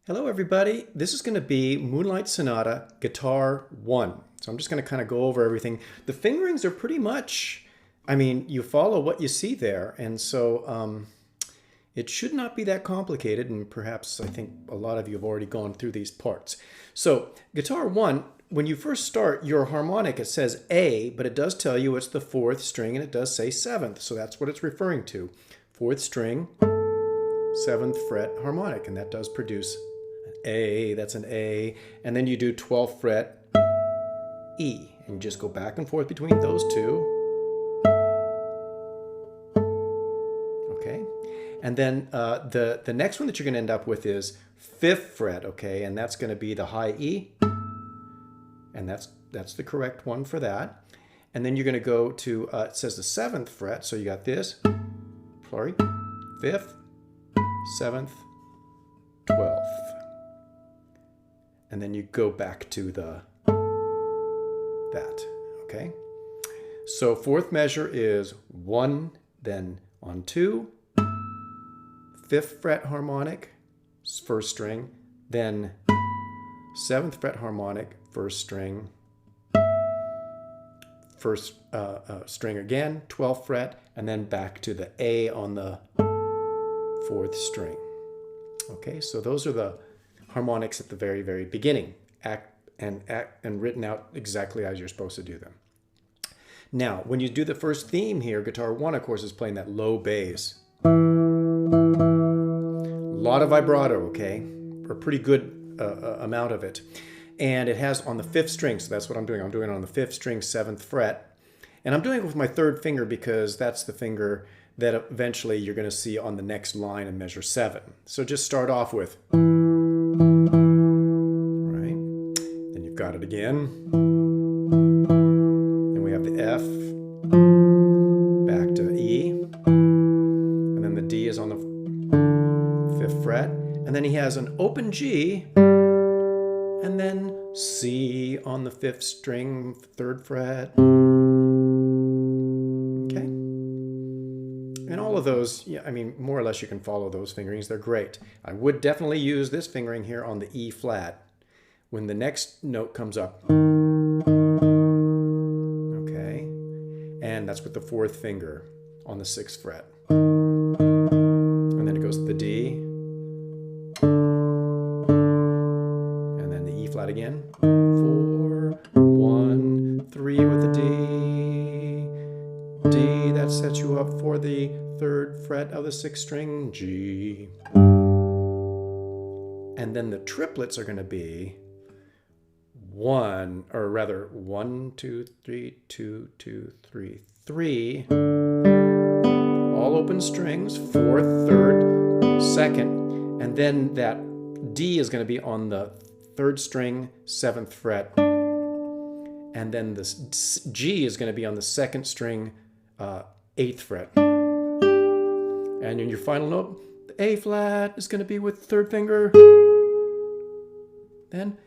Hello everybody, this is going to be Moonlight Sonata, Guitar 1. So I'm just going to kind of go over everything. The fingerings are pretty much, you follow what you see there, and so it should not be that complicated, and perhaps I think a lot of you have already gone through these parts. So Guitar 1, when you first start your harmonic, it says A, but it does tell you it's the 4th string, and it does say 7th, so that's what it's referring to. 4th string, 7th fret harmonic, and that does produce A, that's an A, and then you do 12th fret E, and you just go back and forth between those two. Okay, and then the next one that you're going to end up with is 5th fret, okay, and that's going to be the high E, and that's the correct one for that. And then you're going to go to, it says the 7th fret, so you got this, 5th, 7th, 12th. And then you go back to that, okay? So 4th measure is 1, then on 2, 5th fret harmonic, 1st string, then 7th fret harmonic, 1st string, 1st string again, 12th fret, and then back to the A on the 4th string. Okay, so those are the harmonics at the very, very beginning, and written out exactly as you're supposed to do them. Now, when you do the first theme here, Guitar 1, of course, is playing that low bass. A lot of vibrato, okay? A pretty good amount of it. And it has on the 5th string, so that's what I'm doing. I'm doing it on the 5th string, 7th fret. And I'm doing it with my 3rd finger because that's the finger that eventually you're going to see on the next line in measure 7. So just start off with, right? Then you've got it again. Then we have the F, back to E, and then the D is on the 5th fret, and then he has an open G, and then C on the 5th string, 3rd fret. And all of those, yeah, more or less you can follow those fingerings. They're great. I would definitely use this fingering here on the E flat when the next note comes up. Okay, and that's with the 4th finger on the 6th fret. And then it goes to the D, and then the E flat again. 4, 1, 3 with the D. D, that sets you up for the 3rd fret of the 6th string, G. And then the triplets are going to be 1, 2, 3, 2, 2, 3, 3. All open strings, 4th, 3rd, 2nd. And then that D is going to be on the 3rd string, 7th fret. And then this G is going to be on the 2nd string, 8th fret. And in your final note, the A flat is going to be with 3rd finger. Then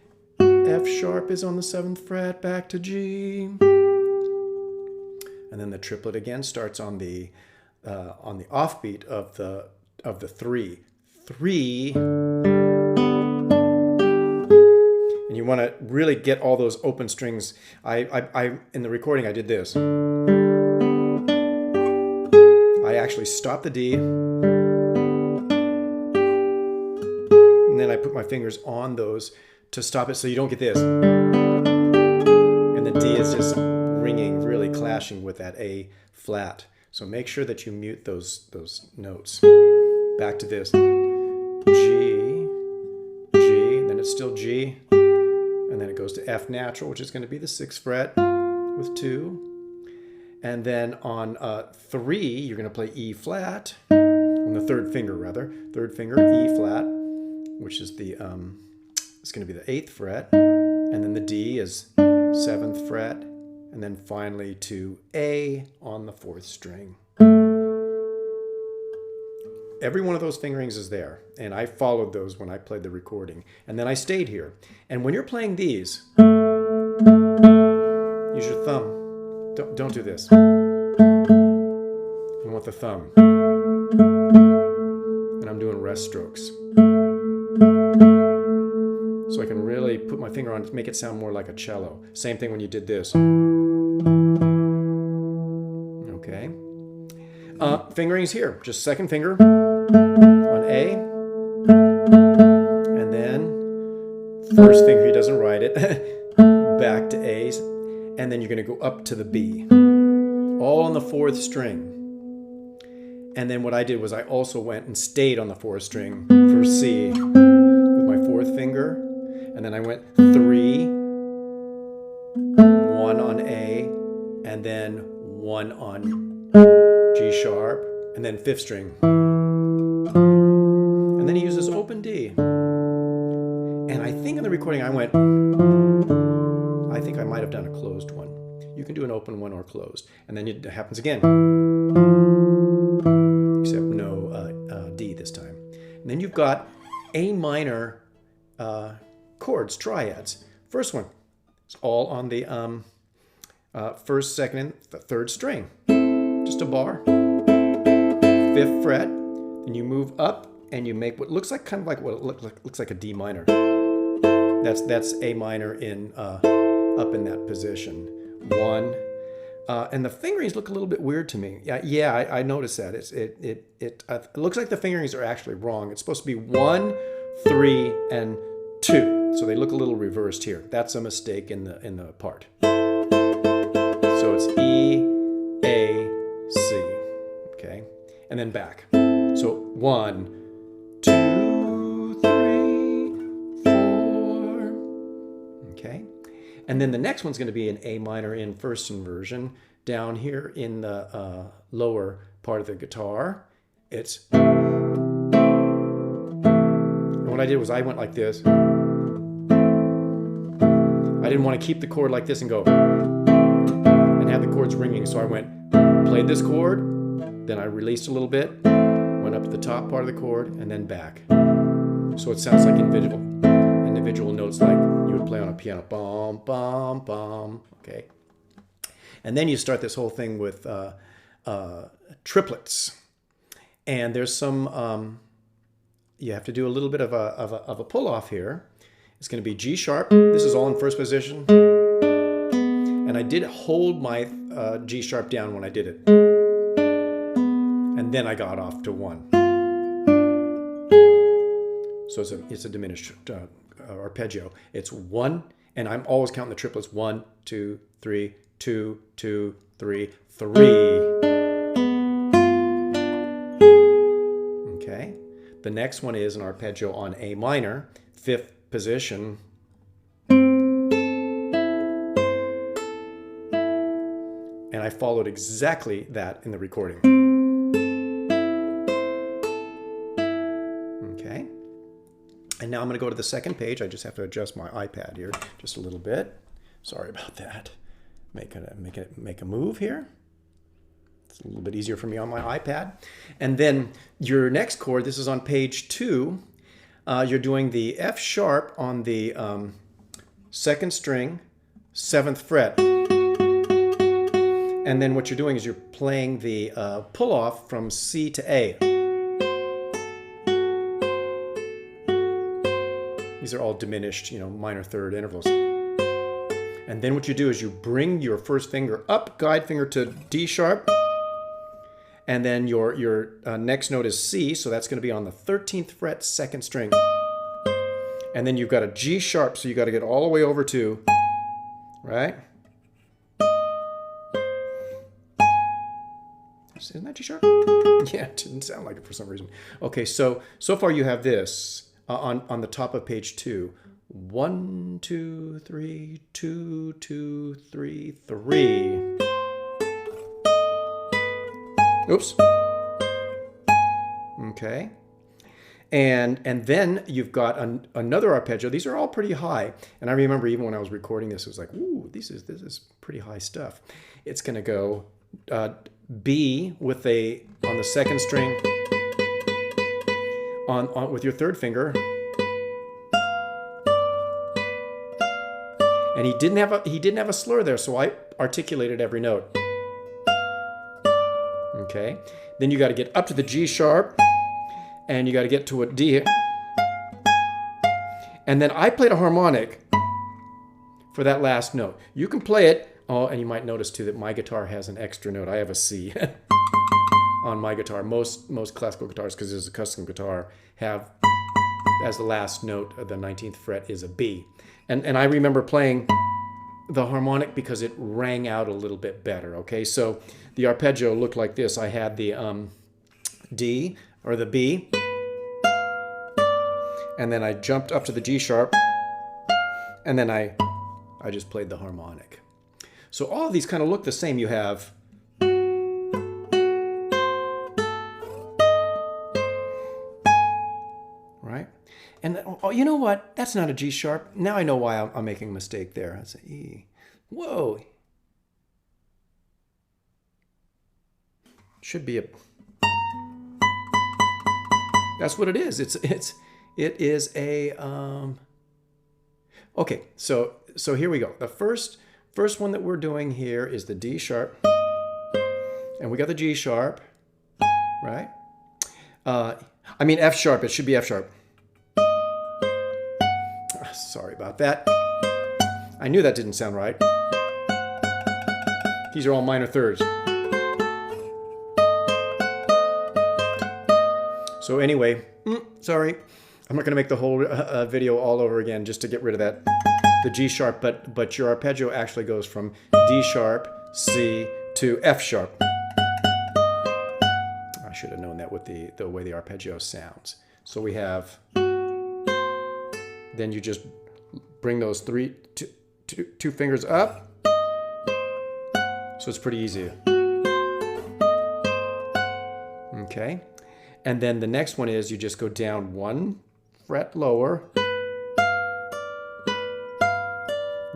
F sharp is on the 7th fret, back to G. And then the triplet again starts on the offbeat of the 3. 3. And you want to really get all those open strings. I in the recording I did this. I actually stopped the D, and then I put my fingers on those to stop it so you don't get this. And the D is just ringing, really clashing with that A flat. So make sure that you mute those notes. Back to this. G, G, and then it's still G. And then it goes to F natural, which is going to be the 6th fret with 2. And then on 3, you're going to play E flat, on the 3rd finger rather, 3rd finger, E flat, which is the, it's going to be the 8th fret, and then the D is 7th fret, and then finally to A on the 4th string. Every one of those fingerings is there, and I followed those when I played the recording, and then I stayed here. And when you're playing these, use your thumb. Don't do this. You want the thumb. And I'm doing rest strokes. So I can really put my finger on it to make it sound more like a cello. Same thing when you did this. Okay. Fingerings here. Just second finger on A. And then first finger, he doesn't write it, back to A's. And then you're going to go up to the B. All on the fourth string. And then what I did was I also went and stayed on the fourth string for C with my fourth finger. And then I went 3, 1 on A, and then 1 on G sharp, and then fifth string. And then he uses open D. And I think in the recording I think I might have done a closed one. You can do an open one or closed. And then it happens again. Except no D this time. And then you've got A minor chords, triads. First one, it's all on the first, second, and third string. Just a bar. Fifth fret. Then you move up and you make what looks like kind of like what it looks like a D minor. That's A minor in up in that position. 1. And the fingerings look a little bit weird to me. Yeah, I noticed that. It looks like the fingerings are actually wrong. It's supposed to be 1, 3, and 2. So they look a little reversed here. That's a mistake in the part. So it's E, A, C. Okay, and then back. So 1, 2, 3, 4. Okay. And then the next one's going to be an A minor in first inversion down here in the lower part of the guitar. And what I did was I went like this. I didn't want to keep the chord like this and go and have the chords ringing. So I played this chord, then I released a little bit, went up to the top part of the chord, and then back. So it sounds like individual notes like you would play on a piano. Bum, bum, bum. Okay. And then you start this whole thing with triplets. And there's some, you have to do a little bit of a pull-off here. It's going to be G sharp. This is all in first position. And I did hold my G sharp down when I did it. And then I got off to 1. So it's a diminished arpeggio. It's 1, and I'm always counting the triplets. 1, 2, 3, 2, 2, 3, 3. Okay. The next one is an arpeggio on A minor, 5th position. And I followed exactly that in the recording. Okay. And now I'm going to go to the second page. I just have to adjust my iPad here just a little bit. Sorry about that. Make a move here. It's a little bit easier for me on my iPad. And then your next chord, this is on page 2. You're doing the F sharp on the 2nd string, 7th fret. And then what you're doing is you're playing the pull-off from C to A. These are all diminished, minor third intervals. And then what you do is you bring your first finger up, guide finger to D sharp. And then your next note is C, so that's going to be on the 13th fret, 2nd string. And then you've got a G sharp, so you got to get all the way over to, right? Isn't that G sharp? Yeah, it didn't sound like it for some reason. Okay, so far you have this on the top of page 2. 1, 2, 3, 2, 2, 3, 3. Oops. Okay. And then you've got another arpeggio. These are all pretty high. And I remember even when I was recording this, it was like, ooh, this is pretty high stuff. It's going to go B with on the 2nd string on with your 3rd finger. And he didn't have a slur there, so I articulated every note. Okay. Then you got to get up to the G sharp, and you got to get to a D. And then I played a harmonic for that last note. You can play it. Oh, and you might notice too that my guitar has an extra note. I have a C on my guitar. Most classical guitars, because it's a custom guitar, have as the last note of the 19th fret is a B. And I remember playing the harmonic because it rang out a little bit better. Okay, so the arpeggio looked like this. I had the D or the B, and then I jumped up to the G sharp, and then I just played the harmonic. So all of these kind of look the same. You have right, and oh, you know what? That's not a G sharp. Now I know why I'm making a mistake there. That's an E. Whoa. Should be a. That's what it is. It is a. Okay, so here we go. The first one that we're doing here is the D sharp, and we got the G sharp, right? I mean F sharp. It should be F sharp. Sorry about that. I knew that didn't sound right. These are all minor thirds. So anyway, sorry. I'm not going to make the whole video all over again just to get rid of that, the G sharp, but your arpeggio actually goes from D sharp, C to F sharp. I should have known that with the way the arpeggio sounds. So we have, then you just bring those two fingers up. So it's pretty easy. Okay. And then the next one is you just go down 1 fret lower.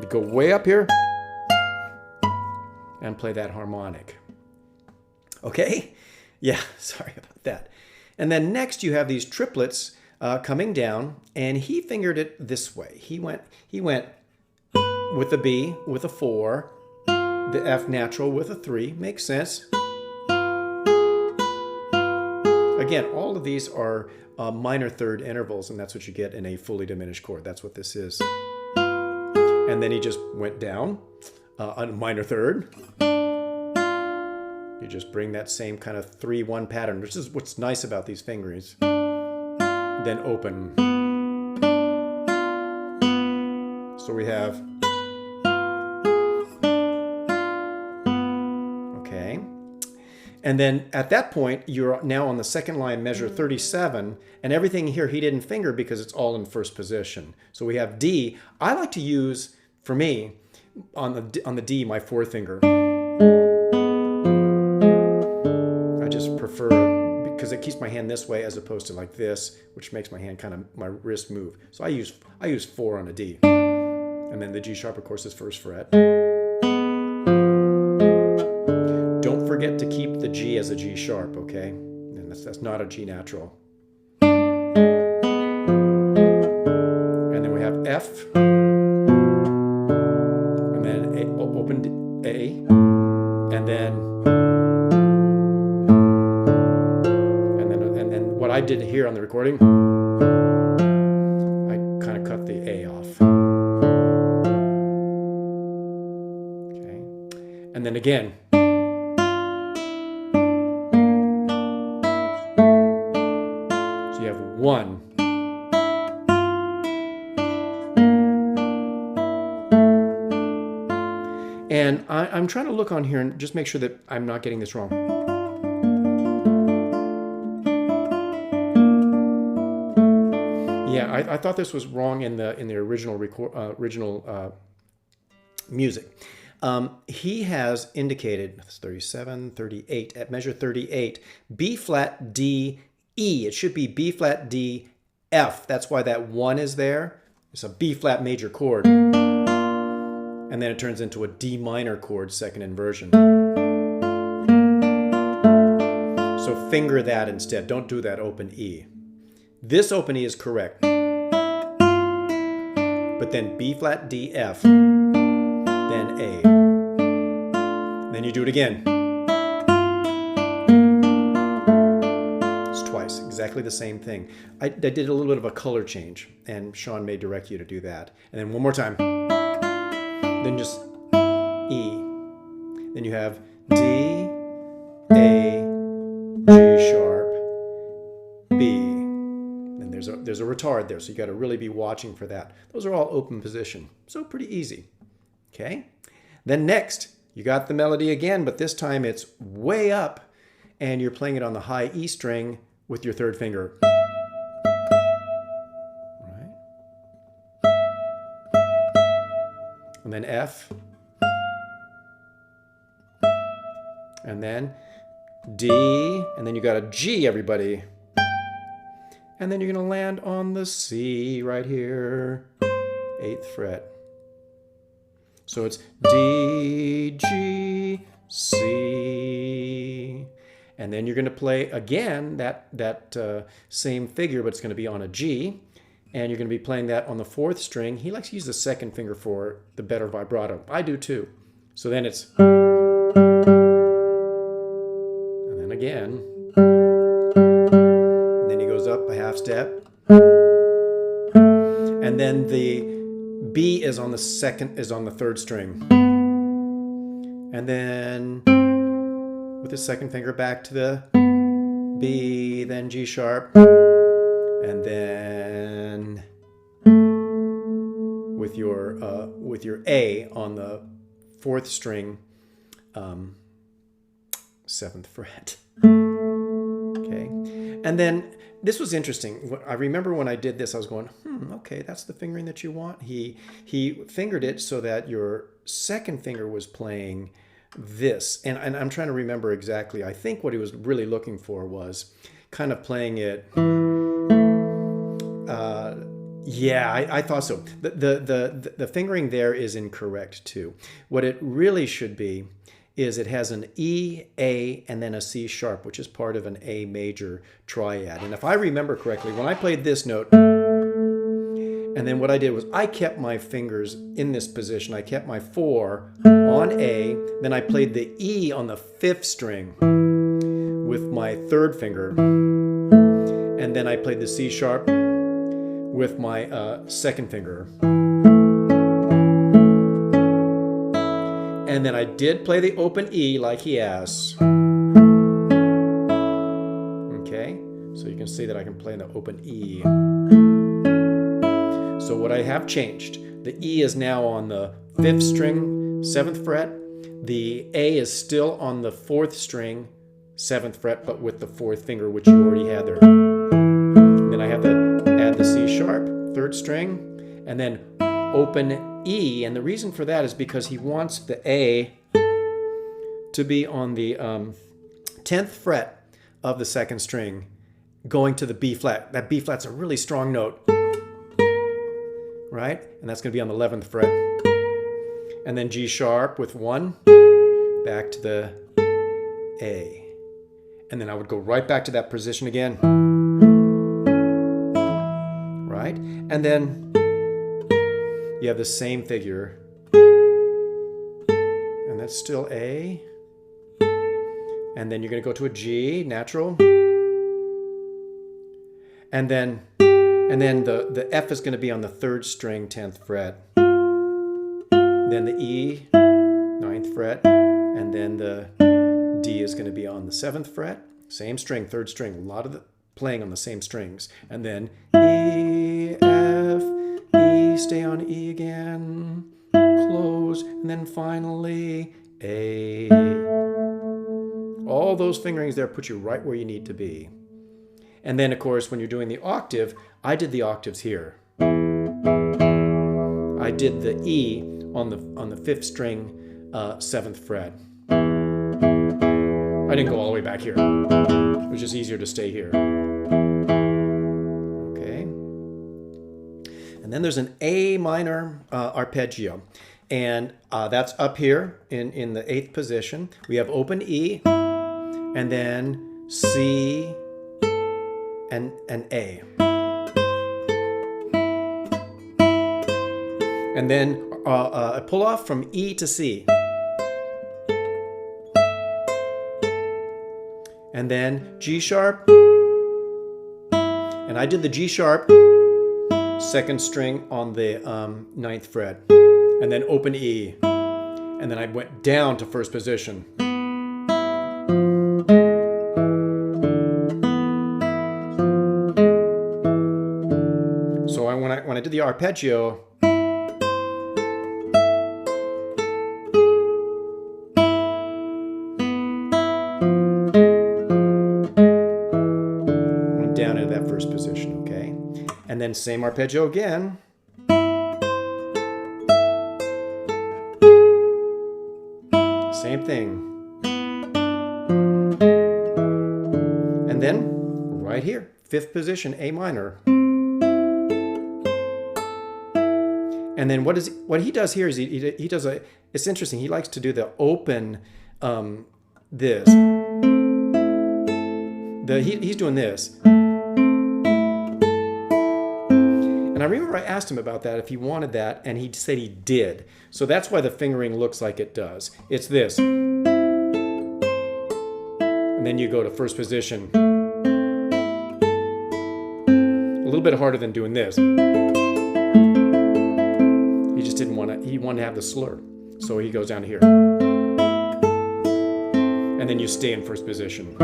You go way up here and play that harmonic. Okay? Yeah, sorry about that. And then next you have these triplets coming down, and he fingered it this way. He went with the B with a 4, the F natural with a 3. Makes sense. Again, all of these are minor third intervals, and that's what you get in a fully diminished chord. That's what this is. And then he just went down a minor third. You just bring that same kind of 3-1 pattern, which is what's nice about these fingerings. Then open. So we have. Okay. And then at that point, you're now on the second line, measure 37, and everything here he didn't finger because it's all in first position. So we have D. I like to use, for me, on the D, my 4th finger. I just prefer, because it keeps my hand this way as opposed to like this, which makes my hand kind of, my wrist move. So I use 4 on a D. And then the G sharp, of course, is 1st fret. Don't forget to keep the G as a G sharp, okay? And that's not a G natural. And then we have F, and then opened A, and then what I did here on the recording, I kind of cut the A off. Okay, and then again. You have 1. And I'm trying to look on here and just make sure that I'm not getting this wrong. Yeah, I thought this was wrong in the original music. He has indicated 37, 38 at measure 38, B flat D E. It should be B flat D F. That's why that 1 is there. It's a B flat major chord. And then it turns into a D minor chord, second inversion. So finger that instead. Don't do that open E. This open E is correct. But then B flat D F, then A. And then you do it again. exactly the same thing. I did a little bit of a color change, and Sean may direct you to do that. And then one more time. Then just E. Then you have D, A, G sharp, B. And there's a retard there, so you got to really be watching for that. Those are all open position, so pretty easy. Okay? Then next, you got the melody again, but this time it's way up, and you're playing it on the high E string with your third finger. Right? And then F. And then D, and then you got a G, everybody. And then you're going to land on the C right here, 8th fret. So it's D, G, C. And then you're going to play again that same figure, but it's going to be on a G. And you're going to be playing that on the 4th string. He likes to use the 2nd finger for the better vibrato. I do too. So then it's... And then again. And then he goes up a half step. And then the B is on the 3rd string. And then with the 2nd finger back to the B, then G sharp, and then with your A on the 4th string, 7th fret. Okay, and then this was interesting. I remember when I did this, I was going, okay, that's the fingering that you want. He fingered it so that your 2nd finger was playing this, and I'm trying to remember exactly. I think what he was really looking for was kind of playing it. Yeah, I thought so. The fingering there is incorrect too. What it really should be is it has an E, A, and then a C sharp, which is part of an A major triad. And if I remember correctly, when I played this note, and then what I did was I kept my fingers in this position. I kept my 4 on A, then I played the E on the 5th string with my 3rd finger, and then I played the C sharp with my 2nd finger. And then I did play the open E like he asks. Okay, so you can see that I can play the open E. So what I have changed, the E is now on the 5th string, 7th fret. The A is still on the 4th string, 7th fret, but with the 4th finger, which you already had there. And then I have to add the C sharp, 3rd string, and then open E. And the reason for that is because he wants the A to be on the 10th fret of the 2nd string, going to the B flat. That B flat's a really strong note. Right? And that's going to be on the 11th fret. And then G sharp with 1, back to the A. And then I would go right back to that position again. Right? And then you have the same figure. And that's still A. And then you're going to go to a G, natural. And then the F is going to be on the 3rd string, 10th fret. Then the E, 9th fret. And then the D is going to be on the 7th fret. Same string, 3rd string. A lot of the playing on the same strings. And then E, F, E, stay on E again. Close. And then finally A. All those fingerings there put you right where you need to be. And then, of course, when you're doing the octave, I did the octaves here. I did the E on the 5th string, 7th fret. I didn't go all the way back here. It was just easier to stay here. Okay. And then there's an A minor arpeggio. And that's up here in the 8th position. We have open E, and then C, and A. And then a pull off from E to C. And then G sharp, And I did the G sharp, second string on the 9th fret, and then open E. And then I went down to first position. So when I did the arpeggio, went down into that first position, okay? And then same arpeggio again. Same thing. And then right here, 5th position, A minor. And then what he does here is he does a, it's interesting, he likes to do the open, this. He's doing this. And I remember I asked him about that, if he wanted that, and he said he did. So that's why the fingering looks like it does. It's this. And then you go to first position. A little bit harder than doing this. He just didn't want to, he wanted to have the slur. So he goes down to here. And then you stay in first position.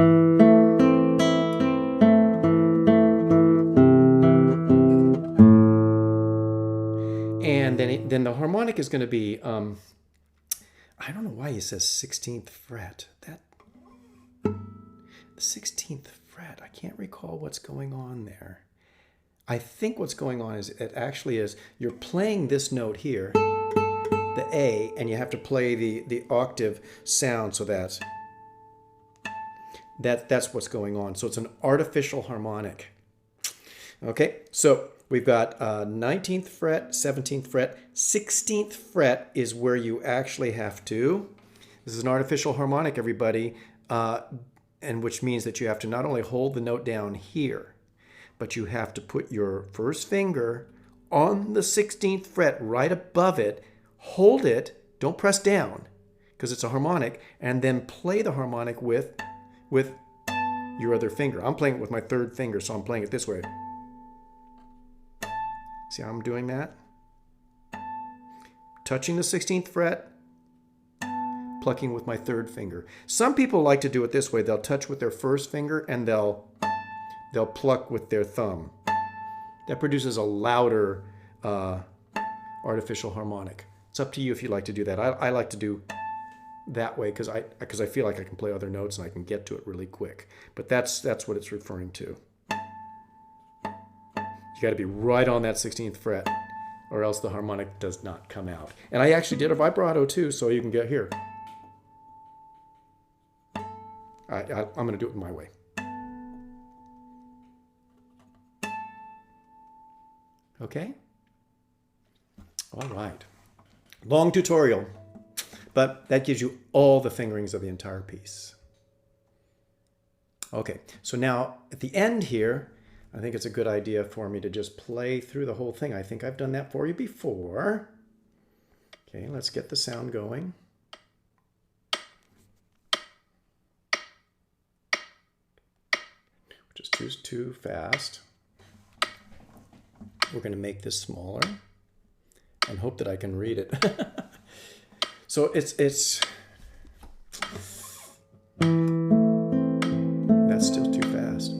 And then the harmonic is going to be, I don't know why he says 16th fret. The 16th fret, I can't recall what's going on there. I think what's going on is it actually is you're playing this note here, the A, and you have to play the octave sound, so that's what's going on. So it's an artificial harmonic. Okay, so we've got 19th fret, 17th fret, 16th fret is where you actually have to. This is an artificial harmonic, everybody, and which means that you have to not only hold the note down here, but you have to put your first finger on the 16th fret right above it, hold it, don't press down, because it's a harmonic, and then play the harmonic with your other finger. I'm playing it with my 3rd finger, so I'm playing it this way. See how I'm doing that? Touching the 16th fret, plucking with my 3rd finger. Some people like to do it this way. They'll touch with their first finger and they'll pluck with their thumb. That produces a louder artificial harmonic. It's up to you if you like to do that. I like to do that way because I feel like I can play other notes and I can get to it really quick. But that's what it's referring to. You got to be right on that 16th fret, or else the harmonic does not come out. And I actually did a vibrato too, so you can get here. I'm going to do it my way. Okay? All right. Long tutorial, but that gives you all the fingerings of the entire piece. Okay, so now at the end here, I think it's a good idea for me to just play through the whole thing. I think I've done that for you before. Okay, let's get the sound going. Which is too fast. We're going to make this smaller and hope that I can read it. So it's that's still too fast.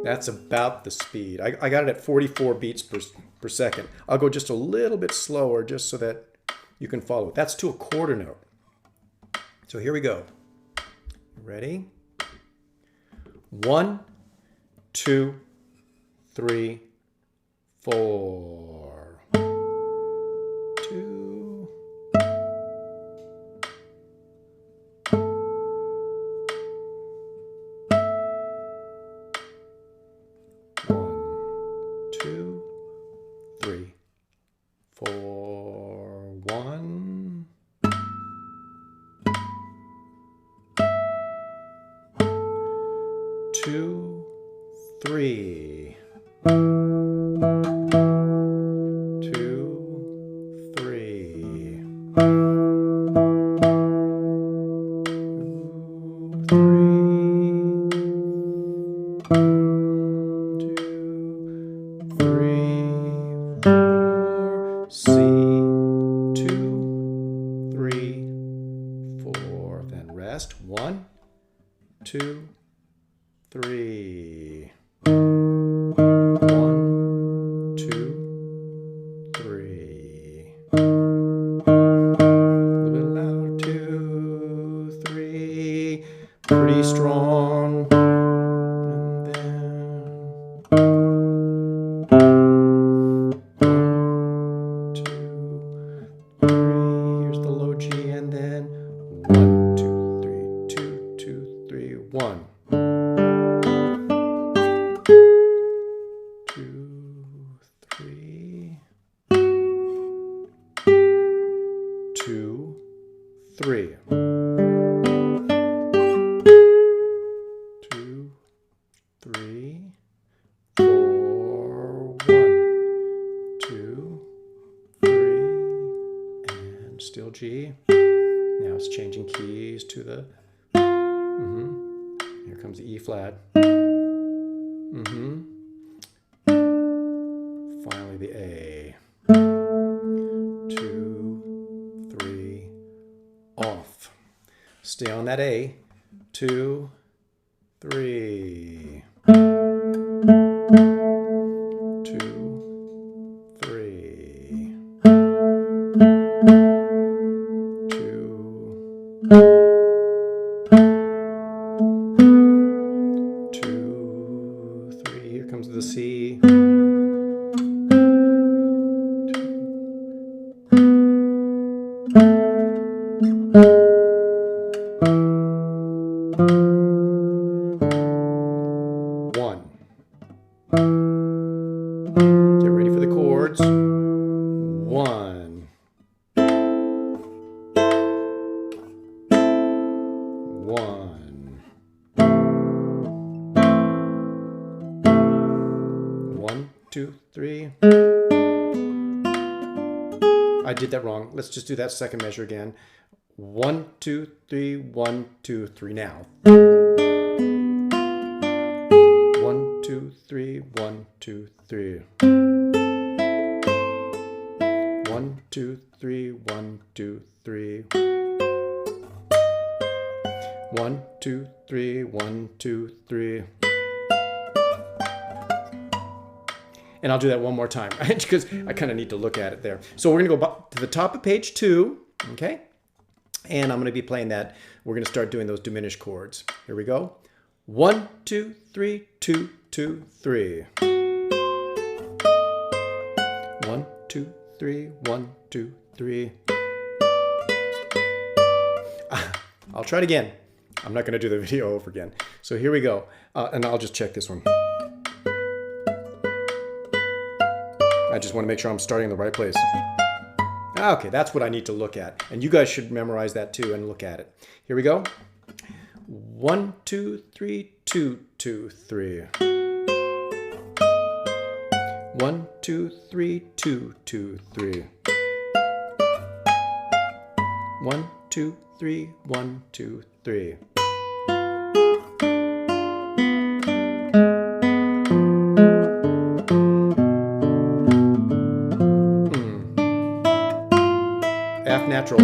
That's about the speed. I got it at 44 beats per second. I'll go just a little bit slower just so that you can follow it. That's to a quarter note. So here we go. Ready? 1, 2, 3, 4. 2. 1, 2, 3, 4. 1. 2, 3. C, 2, 3, 4. Then rest. 1, 2, 3. 1, 2, 3. A little bit louder. 2, 3. Pretty strong. And then 1, 2, 3. Here's the low G, and then 1, 2, 3, 2, 2, 3, 1. 2, 3. 2, 3. 2, 3, 4, 1, 2, 3, and still G. Now it's changing keys to the. Here comes the E flat. Finally the A. 2, 3, off. Stay on that A. 2, 3. 2, 3. 2, 3. Here comes the C. 1. Get ready for the chords. 1. 1. 1, 2, 3. I did that wrong. Let's just do that second measure again. 1, 2, 3, 1, 2, 3. Now. 1, 2, 3, 1, 2, 3. 1, 2, 3, 1, 2, 3. 1, 2, 3, 1, 2, 3. And I'll do that one more time because I kind of need to look at it there. So we're going to go to the top of page 2, okay? And I'm going to be playing that. We're going to start doing those diminished chords. Here we go. 1, 2, 3, 2, 2, 3. 1, 2, 3, 1, 2, 3. I'll try it again. I'm not going to do the video over again. So here we go. And I'll just check this one. I just want to make sure I'm starting in the right place. Okay, that's what I need to look at. And you guys should memorize that too and look at it. Here we go. 1, 2, 3, 2, 2, 3. 1, 2, 3, 2, 2, 3. 1, 2, 3, 1, 2, 3. F natural.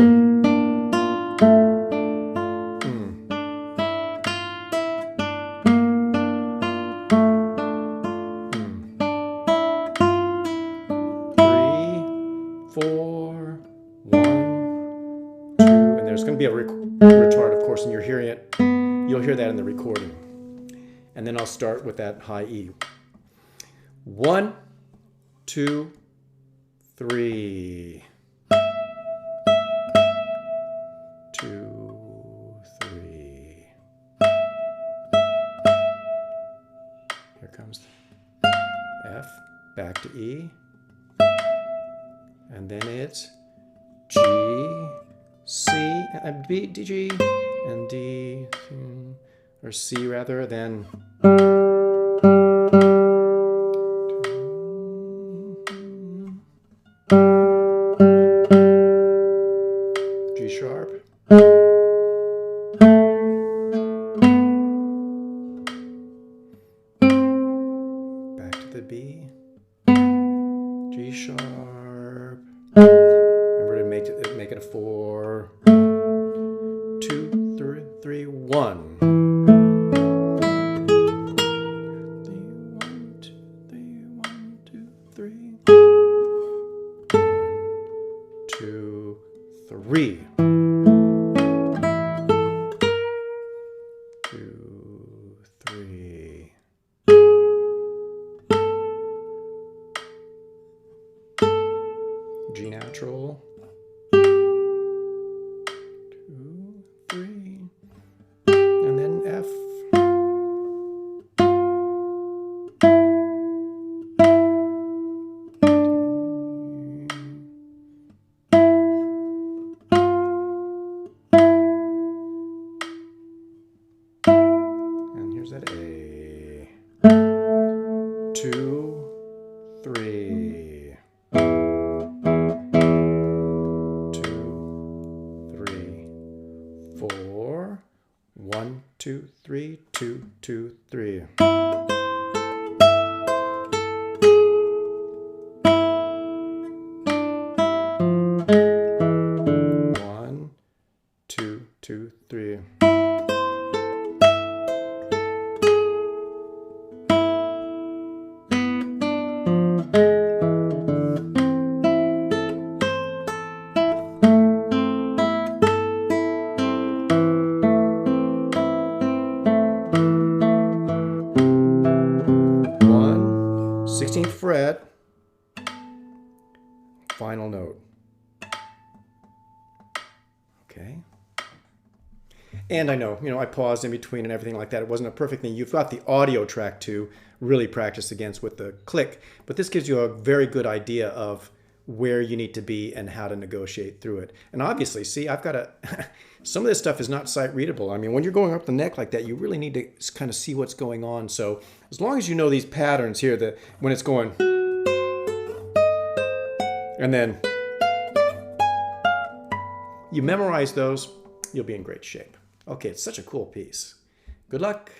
Be a retard, of course, and you're hearing it. You'll hear that in the recording. And then I'll start with that high E. 1, 2, 3. 2, 3. Here comes F, back to E. And then it's G, C, B, D, G, and D, or C rather, then G sharp, back to the B, G sharp, Remember to make it a 4, 2, 3, 1. 3. 2, 3. G natural. 2, 3. And then F. Here's that A. 2, 3. 2, 3, 4. 1, 2, 3, 2, 2, 3. 1, 2, 2, 3. One, 16th fret, final note. Okay. And I know, I paused in between and everything like that. It wasn't a perfect thing. You've got the audio track to really practice against with the click, but this gives you a very good idea of where you need to be and how to negotiate through it. And obviously, see, I've got some of this stuff is not sight readable. I mean, when you're going up the neck like that, you really need to kind of see what's going on. So as long as you know these patterns here, that when it's going, and then you memorize those, you'll be in great shape. Okay, it's such a cool piece. Good luck.